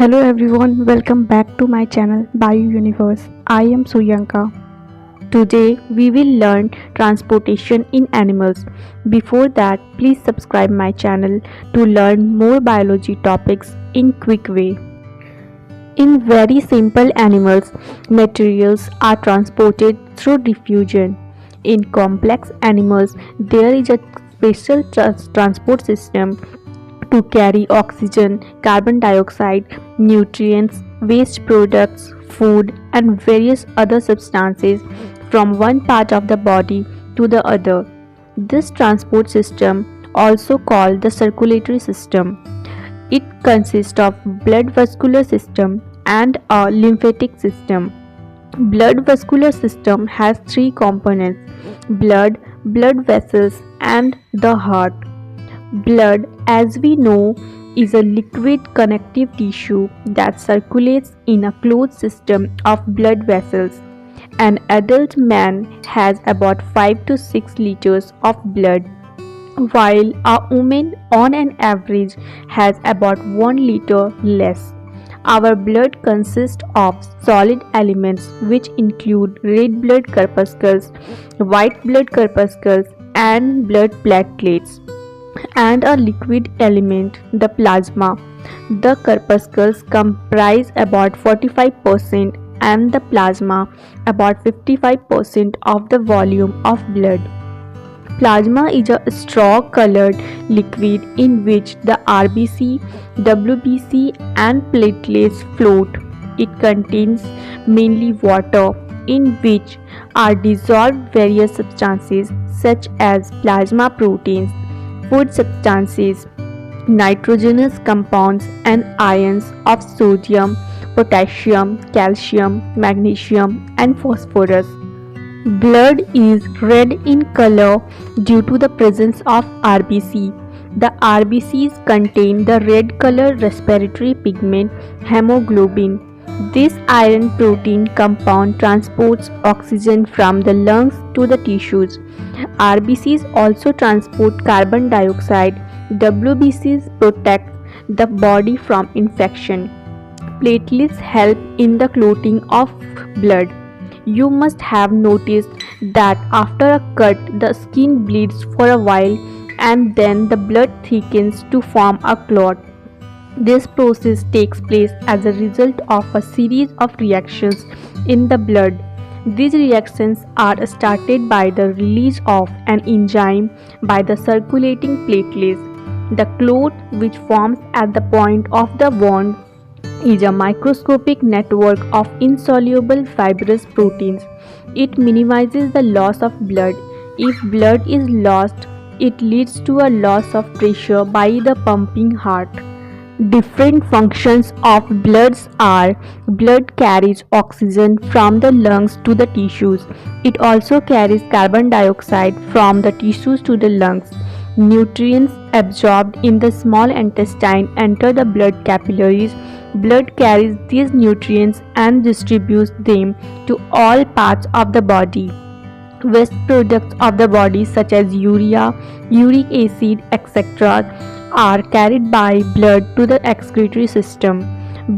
Hello everyone, welcome back to my channel Bio Universe. I am Suyanka. Today we will learn transportation in animals. Before that, please subscribe my channel to learn more biology topics in quick way. In very simple animals, materials are transported through diffusion. In complex animals, there is a special transport system to carry oxygen, carbon dioxide, nutrients, waste products, food, and various other substances from one part of the body to the other. This transport system, also called the circulatory system, it consists of blood vascular system and a lymphatic system. Blood vascular system has three components: blood vessels, and the heart. Blood, as we know, is a liquid connective tissue that circulates in a closed system of blood vessels. An adult man has about 5 to 6 liters of blood, while a woman on an average has about 1 liter less. Our blood consists of solid elements which include red blood corpuscles, white blood corpuscles, and blood platelets, and a liquid element, the plasma. The corpuscles comprise about 45% and the plasma about 55% of the volume of blood. Plasma is a straw colored liquid in which the RBC, WBC, and platelets float. It contains mainly water, in which are dissolved various substances such as plasma proteins, food substances, nitrogenous compounds, and ions of sodium, potassium, calcium, magnesium, and phosphorus. Blood is red in color due to the presence of RBC. The RBCs contain the red colored respiratory pigment hemoglobin. This iron protein compound transports oxygen from the lungs to the tissues. RBCs also transport carbon dioxide. WBCs protect the body from infection. Platelets help in the clotting of blood. You must have noticed that after a cut, the skin bleeds for a while and then the blood thickens to form a clot. This process takes place as a result of a series of reactions in the blood. These reactions are started by the release of an enzyme by the circulating platelets. The clot, which forms at the point of the wound, is a microscopic network of insoluble fibrous proteins. It minimizes the loss of blood. If blood is lost, it leads to a loss of pressure by the pumping heart. Different functions of bloods are: blood carries oxygen from the lungs to the tissues. It also carries carbon dioxide from the tissues to the lungs. Nutrients absorbed in the small intestine enter the blood capillaries. Blood carries these nutrients and distributes them to all parts of the body. Waste products of the body such as urea, uric acid, etc. are carried by blood to the excretory system.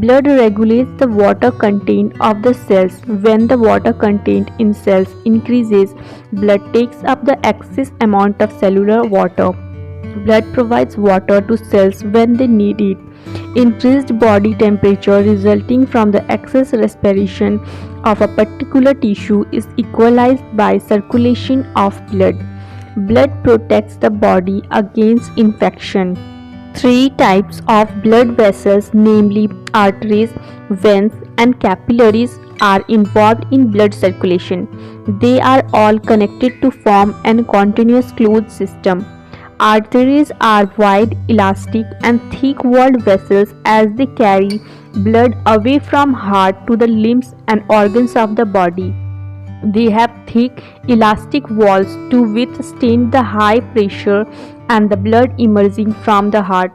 Blood regulates the water content of the cells. When the water content in cells increases, blood takes up the excess amount of cellular water. Blood provides water to cells when they need it. Increased body temperature resulting from the excess respiration of a particular tissue is equalized by circulation of blood. Blood protects the body against infection. Three types of blood vessels, namely arteries, veins, and capillaries, are involved in blood circulation. They are all connected to form a continuous closed system. Arteries are wide, elastic, and thick-walled vessels as they carry blood away from heart to the limbs and organs of the body. They have thick, elastic walls to withstand the high pressure and the blood emerging from the heart.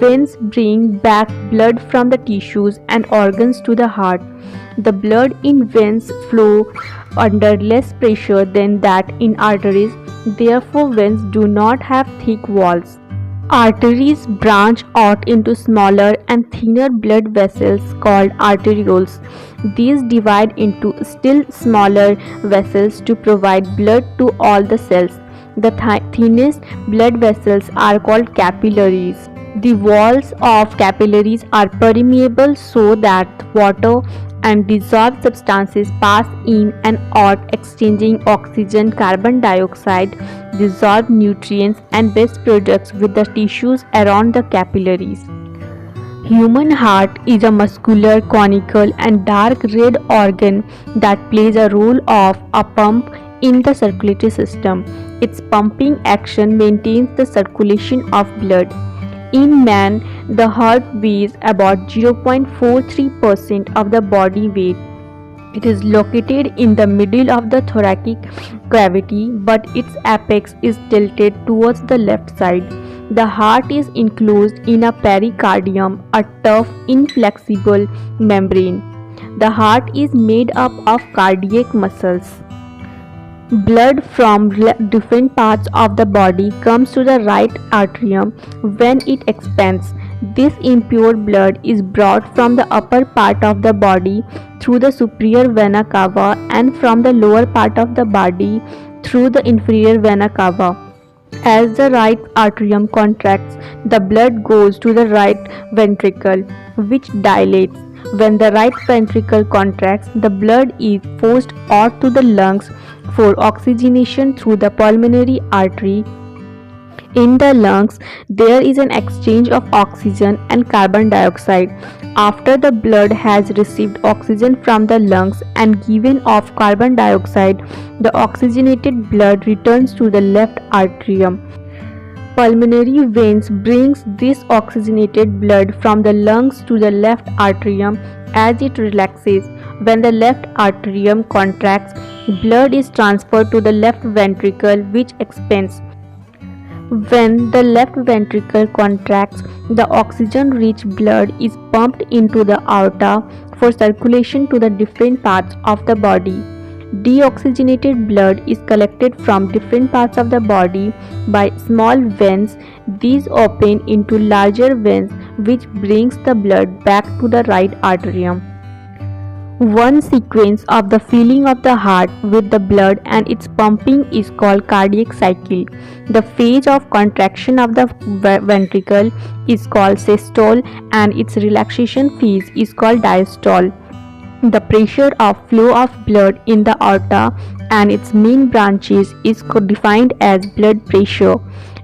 Veins bring back blood from the tissues and organs to the heart. The blood in veins flow under less pressure than that in arteries. Therefore, veins do not have thick walls. Arteries branch out into smaller and thinner blood vessels called arterioles. These divide into still smaller vessels to provide blood to all the cells. The thinnest blood vessels are called capillaries. The walls of capillaries are permeable so that water and dissolved substances pass in and out, exchanging oxygen, carbon dioxide, dissolved nutrients, and waste products with the tissues around the capillaries. Human heart is a muscular, conical, and dark red organ that plays a role of a pump in the circulatory system. Its pumping action maintains the circulation of blood. In man, the heart weighs about 0.43% of the body weight. It is located in the middle of the thoracic cavity, but its apex is tilted towards the left side. The heart is enclosed in a pericardium, a tough, inflexible membrane. The heart is made up of cardiac muscles. Blood from different parts of the body comes to the right atrium when it expands. This impure blood is brought from the upper part of the body through the superior vena cava and from the lower part of the body through the inferior vena cava. As the right atrium contracts, the blood goes to the right ventricle, which dilates. When the right ventricle contracts, the blood is forced out to the lungs for oxygenation through the pulmonary artery. In the lungs, there is an exchange of oxygen and carbon dioxide. After the blood has received oxygen from the lungs and given off carbon dioxide, the oxygenated blood returns to the left atrium. Pulmonary veins brings this oxygenated blood from the lungs to the left atrium as it relaxes. When the left atrium contracts, blood is transferred to the left ventricle, which expands. When the left ventricle contracts, the oxygen-rich blood is pumped into the aorta for circulation to the different parts of the body. Deoxygenated blood is collected from different parts of the body by small veins. These open into larger veins, which brings the blood back to the right atrium. One sequence of the filling of the heart with the blood and its pumping is called cardiac cycle. The phase of contraction of the ventricle is called systole and its relaxation phase is called diastole. The pressure of flow of blood in the aorta and its main branches is defined as blood pressure.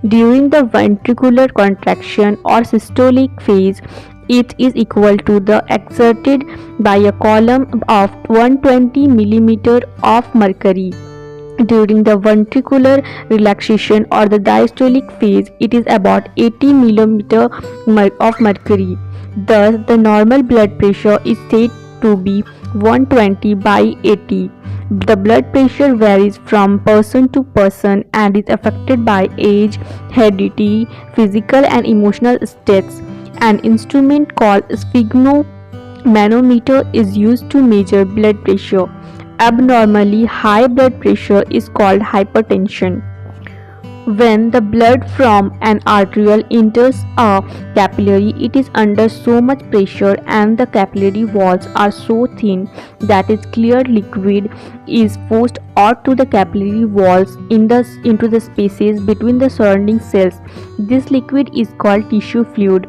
During the ventricular contraction or systolic phase, it is equal to the exerted by a column of 120 mm of mercury. During the ventricular relaxation or the diastolic phase, it is about 80 mm of mercury. Thus, the normal blood pressure is said to be 120 by 80. The blood pressure varies from person to person and is affected by age, heredity, physical and emotional states. An instrument called sphygmomanometer is used to measure blood pressure. Abnormally high blood pressure is called hypertension. When the blood from an arteriole enters a capillary, it is under so much pressure and the capillary walls are so thin that its clear liquid is forced out to the capillary walls into the spaces between the surrounding cells. This liquid is called tissue fluid.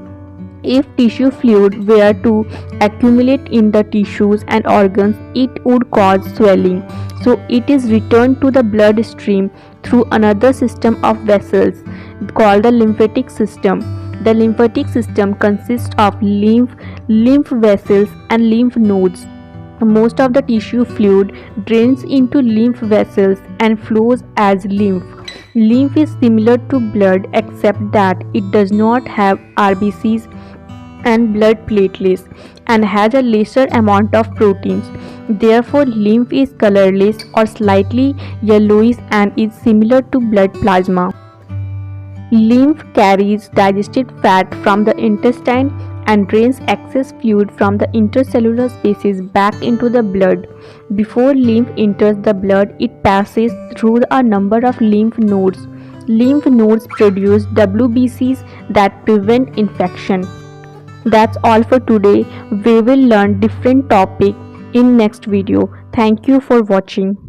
If tissue fluid were to accumulate in the tissues and organs, it would cause swelling. So it is returned to the bloodstream through another system of vessels called the lymphatic system. The lymphatic system consists of lymph vessels, and lymph nodes. Most of the tissue fluid drains into lymph vessels and flows as lymph. Lymph is similar to blood except that it does not have RBCs and blood platelets and has a lesser amount of proteins. Therefore, lymph is colorless or slightly yellowish and is similar to blood plasma. Lymph carries digested fat from the intestine and drains excess fluid from the intercellular spaces back into the blood. Before lymph enters the blood, it passes through a number of lymph nodes. lymph nodes produce WBCs that prevent infection. That's all for today. We will learn different topic in next video. Thank you for watching.